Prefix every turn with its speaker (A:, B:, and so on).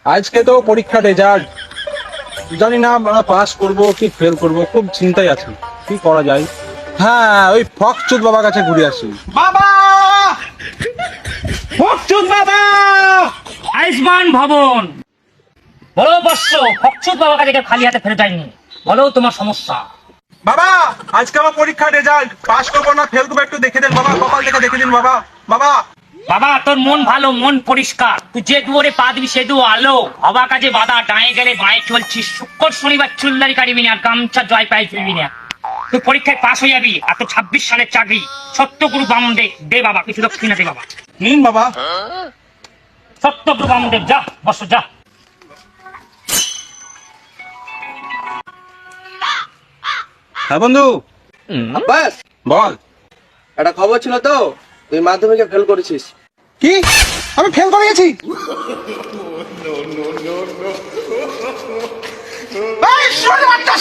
A: আজকে তো পরীক্ষার রেজাল্ট, জানি না আমরা পাস করবো কি ফেল করবো, খুব চিন্তায় আছি। কি করা যায়? হ্যাঁ, ওই ফকচুদ বাবার কাছে ঘুরে আসি। বাবা, ফকচুদ বাবা!
B: আয়ুষ্মান ভবন। বলো বৎস, ফকচুদ বাবার কাছে কেউ খালি হাতে ফেরত যায়নি। বলো তোমার সমস্যা।
A: বাবা, আজকে আমার পরীক্ষার রেজাল্ট, পাস করবো না ফেল করবো একটু দেখে দেন বাবা, কপাল দেখে দিন বাবা। বাবা,
B: বাবা তোর মন ভালো, মন পরিষ্কার, তুই যে দুয়ারে পা দিবি সে দু আলো। হবা কাজে বাধা, ডায়ে গেলে বাঁয়ে চলছিস। শুক্র শনিবার চুলদারি কাটবি না, গামছা জয় পায়ে চলবি না। তুই পরীক্ষায় পাস হয়ে যাবি, আর তোর 26 সালের চাকরি। সত্যগুরু বামদেব দে বাবা, কিছু দক্ষিণা দে বাবা।
A: নিন বাবা।
B: সত্যগুরু বামদেব, যা বস যা।
A: হ্যাঁ বন্ধু,
C: আব্বাস,
A: বল।
C: একটা খবর ছিল তো, তুই মাধ্যমিকে ফেল করেছিস।
A: কি? আমি ফেল করে গেছি? এই শোন বাচ্চা